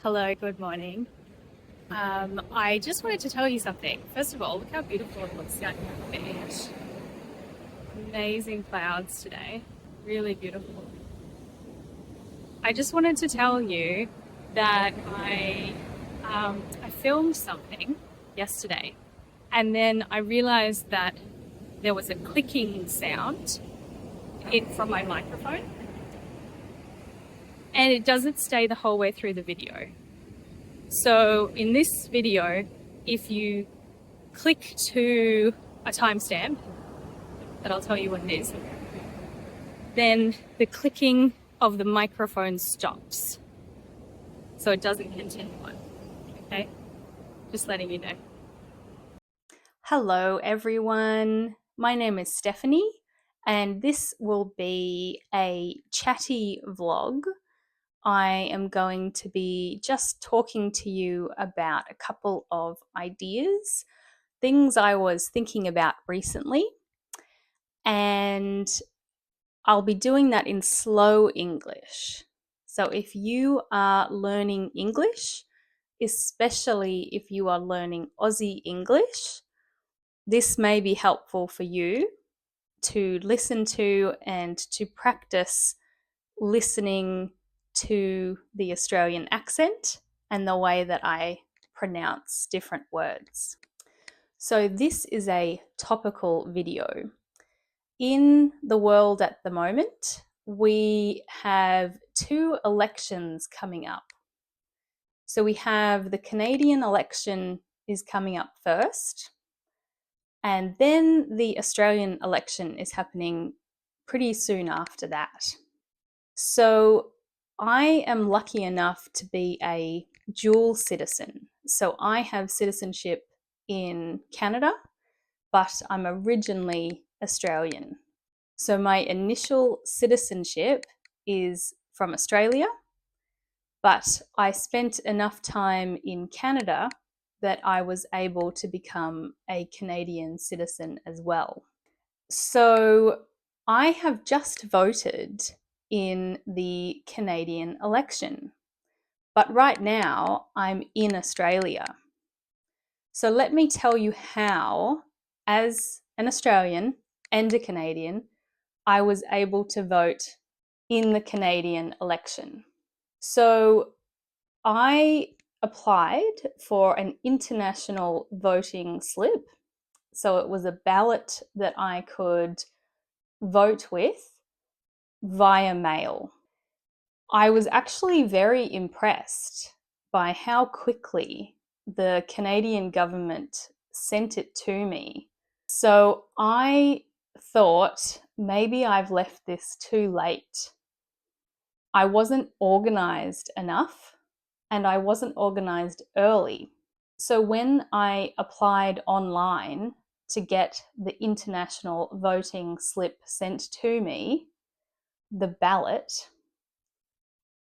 Hello, good morning. I just wanted to tell you something. First of all, look how beautiful it looks out here on the beach. Amazing clouds today. Really beautiful. I just wanted to tell you that I filmed something yesterday, and then I realized that there was a clicking sound from my microphone, and it doesn't stay the whole way through the video. So in this video, if you click to a timestamp that I'll tell you what it is, then the clicking of the microphone stops. So it doesn't continue on. Okay? Just letting you know. Hello, everyone. My name is Stephanie, and this will be a chatty vlog. I am going to be just talking to you about a couple of ideas, things I was thinking about recently, and I'll be doing that in slow English. So if you are learning English, especially if you are learning Aussie English, this may be helpful for you to listen to and to practice listening to the Australian accent and the way that I pronounce different words. So this is a topical video. In the world at the moment, we have two elections coming up. So we have the Canadian election is coming up first, and then the Australian election is happening pretty soon after that. So I am lucky enough to be a dual citizen. So I have citizenship in Canada, but I'm originally Australian. So my initial citizenship is from Australia, but I spent enough time in Canada that I was able to become a Canadian citizen as well. So I have just voted in the Canadian election, but right now I'm in Australia. So let me tell you how, as an Australian and a Canadian, I was able to vote in the Canadian election. So I applied for an international voting slip. So it was a ballot that I could vote with via mail. I was actually very impressed by how quickly the Canadian government sent it to me. So I thought maybe I've left this too late. I wasn't organized enough, and I wasn't organized early. So when I applied online to get the international voting slip sent to me, the ballot,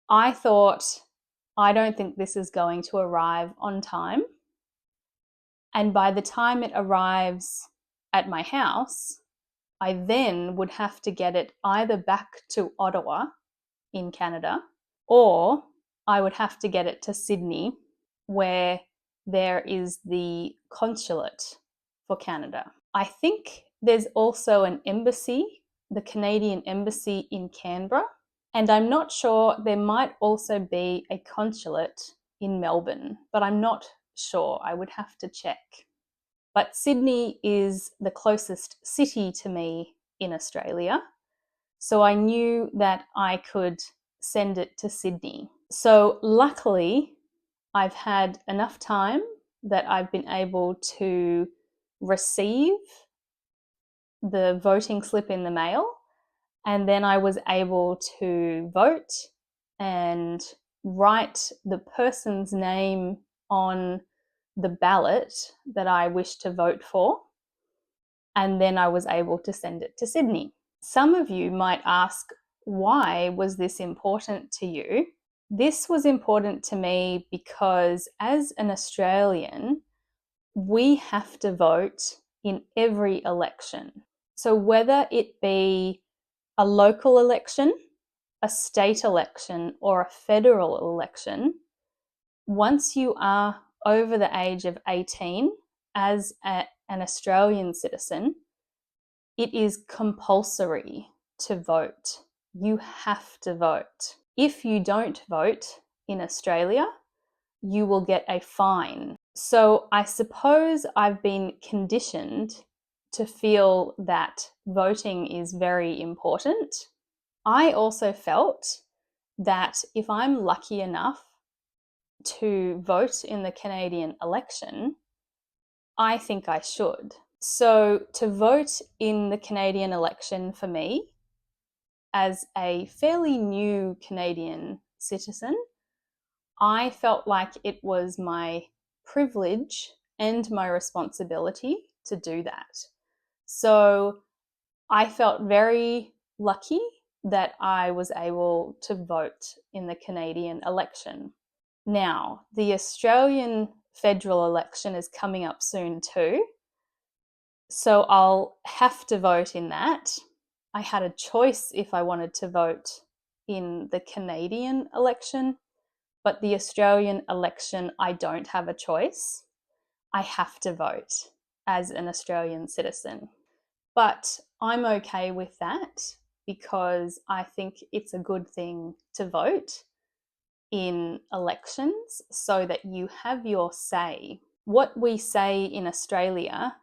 I thought, I don't think this is going to arrive on time. And by the time it arrives at my house, I then would have to get it either back to Ottawa in Canada, or I would have to get it to Sydney, where there is the consulate for Canada. I think there's also an embassy, the Canadian embassy in Canberra, and I'm not sure, there might also be a consulate in Melbourne, but I'm not sure. I would have to check. But Sydney is the closest city to me in Australia, so I knew that I could send it to Sydney. So luckily, I've had enough time that I've been able to receive the voting slip in the mail, and then I was able to vote and write the person's name on the ballot that I wish to vote for, and then I was able to send it to Sydney. Some of you might ask, why was this important to you? This was important to me because as an Australian, we have to vote in every election. So whether it be a local election, a state election, or a federal election, Once you are over the age of 18 as an Australian citizen, it is compulsory to vote. You have to vote. If you don't vote in Australia, you will get a fine. So I suppose I've been conditioned to feel that voting is very important. I also felt that if I'm lucky enough to vote in the Canadian election, I think I should. So to vote in the Canadian election for me, as a fairly new Canadian citizen, I felt like it was my privilege and my responsibility to do that. So I felt very lucky that I was able to vote in the Canadian election. Now, the Australian federal election is coming up soon too, so I'll have to vote in that. I had a choice if I wanted to vote in the Canadian election, but the Australian election, I don't have a choice. I have to vote as an Australian citizen. But I'm okay with that because I think it's a good thing to vote in elections so that you have your say. What we say in Australia,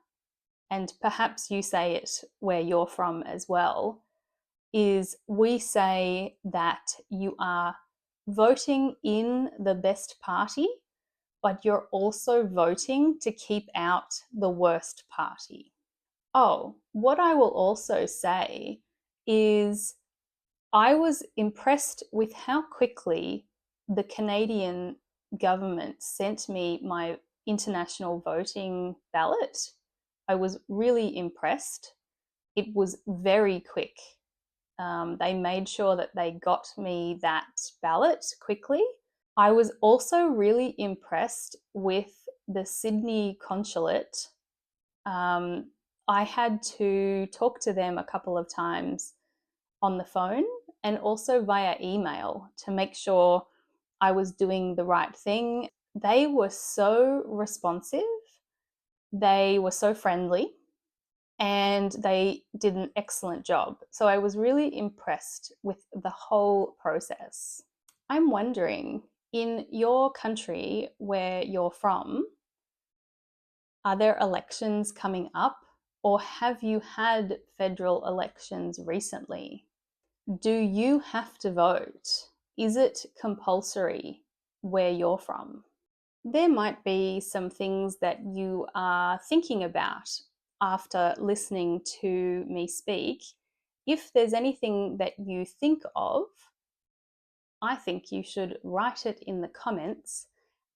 and perhaps you say it where you're from as well, is we say that you are voting in the best party, but you're also voting to keep out the worst party. Oh, what I will also say is I was impressed with how quickly the Canadian government sent me my international voting ballot. I was really impressed. It was very quick. They made sure that they got me that ballot quickly. I was also really impressed with the Sydney consulate. I had to talk to them a couple of times on the phone and also via email to make sure I was doing the right thing. They were so responsive, they were so friendly, and they did an excellent job. So I was really impressed with the whole process. I'm wondering, in your country where you're from, are there elections coming up, or have you had federal elections recently? Do you have to vote? Is it compulsory where you're from? There might be some things that you are thinking about after listening to me speak. If there's anything that you think of, I think you should write it in the comments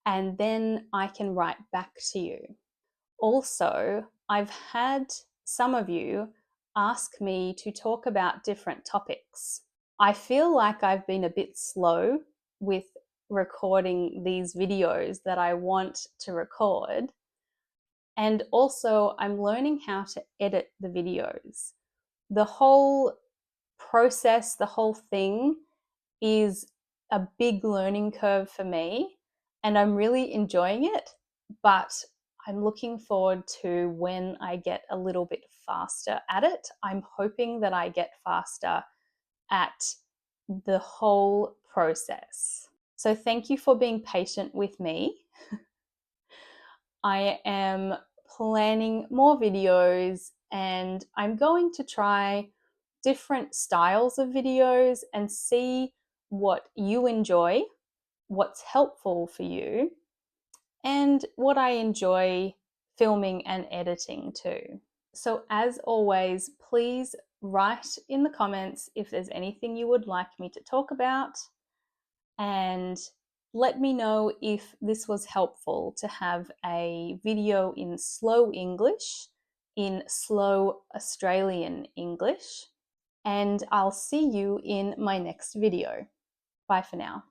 and then I can write back to you. Also, I've had some of you ask me to talk about different topics. I feel like I've been a bit slow with recording these videos that I want to record. And also, I'm learning how to edit the videos. The whole process, the whole thing is a big learning curve for me, and I'm really enjoying it. But I'm looking forward to when I get a little bit faster at it. I'm hoping that I get faster at the whole process. So thank you for being patient with me. I am planning more videos and I'm going to try different styles of videos and see what you enjoy, what's helpful for you, and what I enjoy filming and editing too. So as always, please write in the comments if there's anything you would like me to talk about, and let me know if this was helpful to have a video in slow English, in slow Australian English, and I'll see you in my next video. Bye for now.